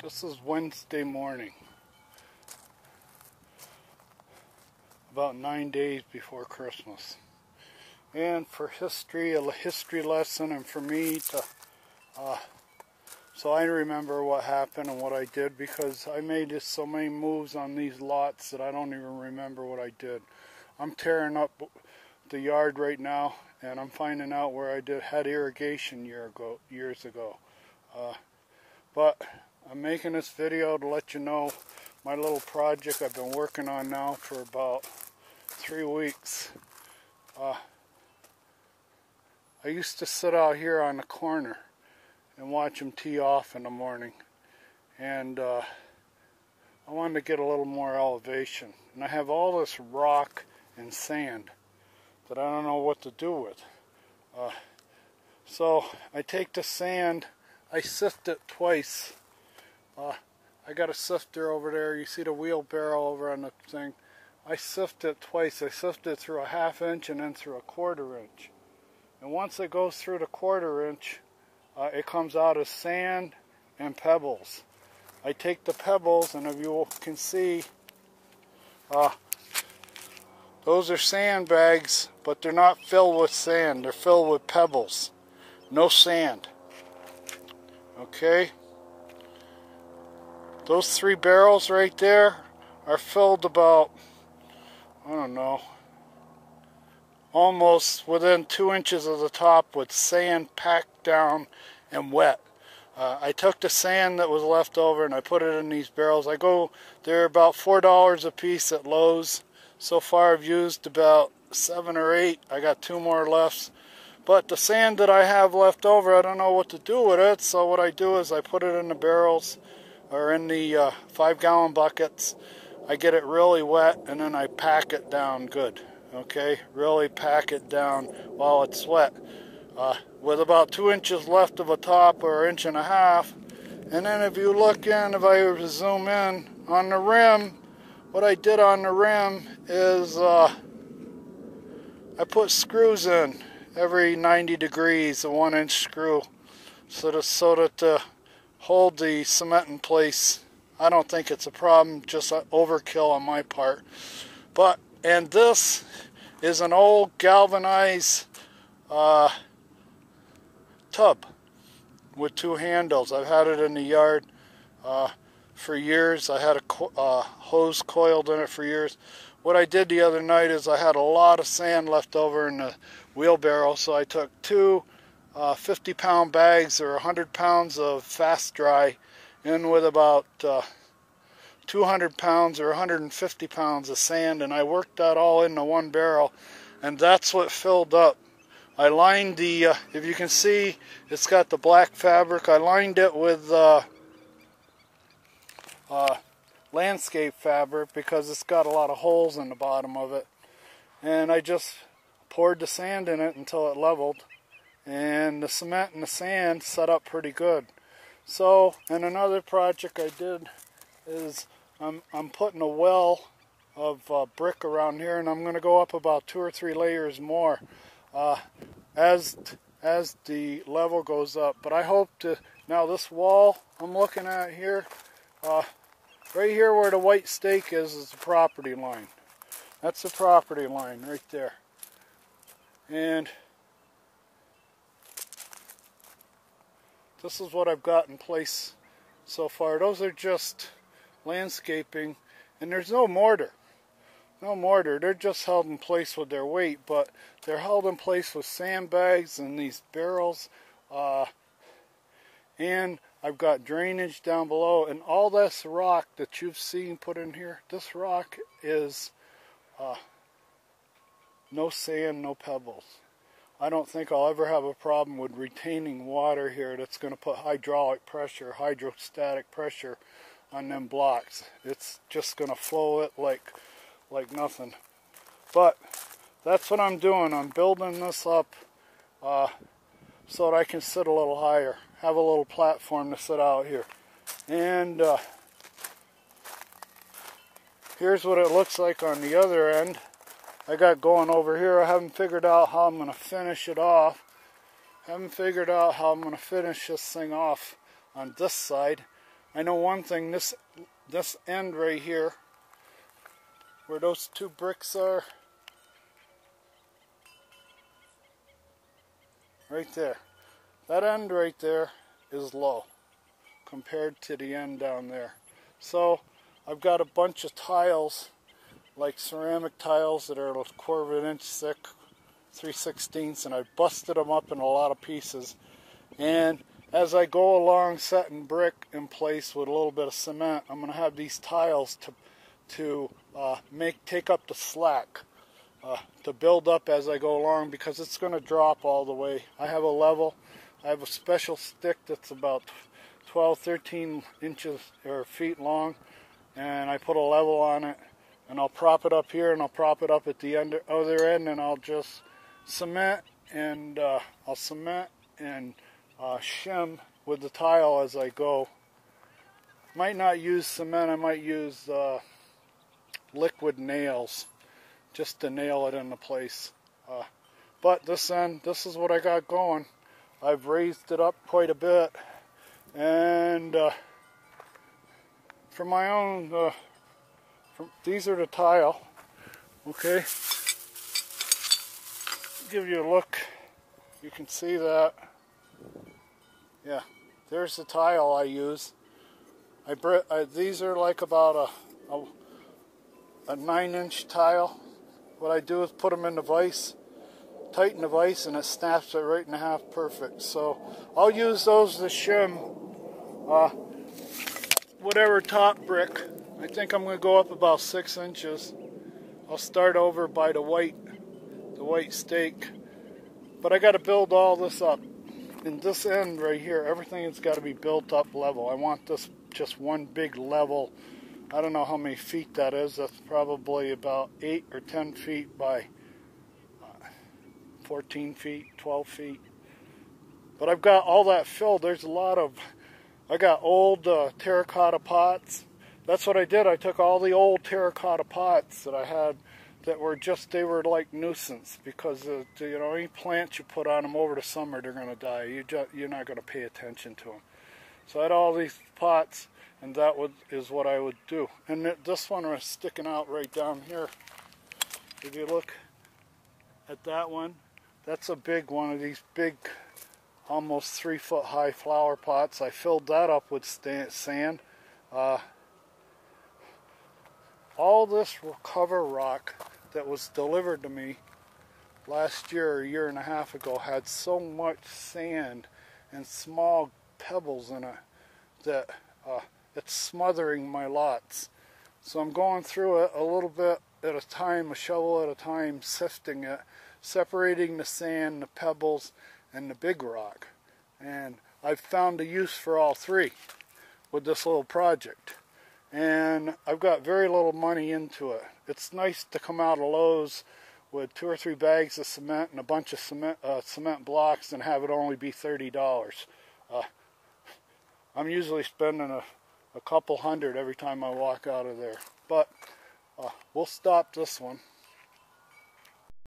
This is Wednesday morning, about 9 days before Christmas. And for history, a history lesson, and for me to, so I remember what happened and what I did, because I made just so many moves on these lots that I don't even remember what I did. I'm tearing up the yard right now, and I'm finding out where I had irrigation years ago. But I'm making this video to let you know my little project I've been working on now for about 3 weeks. I used to sit out here on the corner and watch them tee off in the morning, and I wanted to get a little more elevation, and I have all this rock and sand that I don't know what to do with. So I take the sand, I sift it twice. I got a sifter over there. You see the wheelbarrow over on the thing. I sift it twice. I sift it through a 1/2 inch and then through a 1/4 inch. And once it goes through the 1/4 inch, it comes out as sand and pebbles. I take the pebbles, and if you can see, those are sandbags, but they're not filled with sand. They're filled with pebbles. No sand. Okay? Those 3 barrels right there are filled about, I don't know, almost within 2 inches of the top with sand packed down and wet. I took the sand that was left over and I put it in these barrels. They're about $4 a piece at Lowe's. So far I've used about 7 or 8. I got 2 more left. But the sand that I have left over, I don't know what to do with it. So what I do is I put it in the barrels, or in the 5-gallon buckets. I get it really wet, and then I pack it down good. Okay, really pack it down while it's wet, with about 2 inches left of a top, or 1.5 inches. And then if you look in, if I were to zoom in on the rim, what I did on the rim is I put screws in every 90 degrees, a 1-inch screw, so that to hold the cement in place. I don't think it's a problem, just overkill on my part. And this is an old galvanized tub with 2 handles. I've had it in the yard for years. I had a hose coiled in it for years. What I did the other night is I had a lot of sand left over in the wheelbarrow, so I took 2 50-pound bags, or 100 pounds of fast dry, in with about 200 pounds or 150 pounds of sand, and I worked that all into 1 barrel, and that's what filled up. I lined the, if you can see, it's got the black fabric. I lined it with landscape fabric because it's got a lot of holes in the bottom of it, and I just poured the sand in it until it leveled, and the cement and the sand set up pretty good. So, and another project I did is I'm putting a well of brick around here, and I'm going to go up about 2 or 3 layers more as the level goes up. But I hope to, now this wall I'm looking at here, right here where the white stake is the property line. That's the property line right there. And this is what I've got in place so far. Those are just landscaping, and there's no mortar. No mortar. They're just held in place with their weight, but they're held in place with sandbags and these barrels. And I've got drainage down below, and all this rock that you've seen put in here, this rock is no sand, no pebbles. I don't think I'll ever have a problem with retaining water here that's going to put hydraulic pressure, hydrostatic pressure on them blocks. It's just going to flow it like nothing. But that's what I'm doing. I'm building this up so that I can sit a little higher, have a little platform to sit out here. And here's what it looks like on the other end. I got going over here. I haven't figured out how I'm going to finish it off. Haven't figured out how I'm going to finish this thing off on this side. I know one thing, this end right here, where those two bricks are, right there, that end right there is low compared to the end down there. So I've got a bunch of tiles, like ceramic tiles that are a 1/4 of an inch thick, 3/16, and I've busted them up in a lot of pieces. And as I go along setting brick in place with a little bit of cement, I'm going to have these tiles to take up the slack, to build up as I go along, because it's going to drop all the way. I have a level. I have a special stick that's about 12, 13 inches or feet long, and I put a level on it, and I'll prop it up here, and I'll prop it up at the other end, and I'll just cement and shim with the tile as I go. Might not use cement, I might use liquid nails just to nail it into place. But this end, this is what I got going. I've raised it up quite a bit, and for my own, these are the tile. Okay, give you a look. You can see that. Yeah, there's the tile I use. These are like about a 9-inch tile. What I do is put them in the vise, tighten the vise, and it snaps it right in half perfect. So I'll use those to shim whatever top brick. I think I'm going to go up about 6 inches. I'll start over by the white stake. But I got to build all this up. In this end right here, everything has got to be built up level. I want this just one big level. I don't know how many feet that is. That's probably about 8 or 10 feet by 14 feet, 12 feet. But I've got all that filled. There's a lot of, I got old terracotta pots. That's what I did. I took all the old terracotta pots that I had that were just, they were like nuisance, because you know, any plants you put on them over the summer, they're going to die. You're not going to pay attention to them. So I had all these pots, and that is what I would do. And this one was sticking out right down here. If you look at that one, that's a big one of these big, almost 3-foot high flower pots. I filled that up with sand. All this recover rock that was delivered to me last year or a year and a half ago had so much sand and small pebbles in it that it's smothering my lots. So I'm going through it a little bit at a time, a shovel at a time, sifting it, separating the sand, the pebbles, and the big rock. And I've found a use for all three with this little project. And I've got very little money into it. It's nice to come out of Lowe's with 2 or 3 bags of cement and a bunch of cement blocks and have it only be $30. I'm usually spending a couple hundred every time I walk out of there. But we'll stop this one.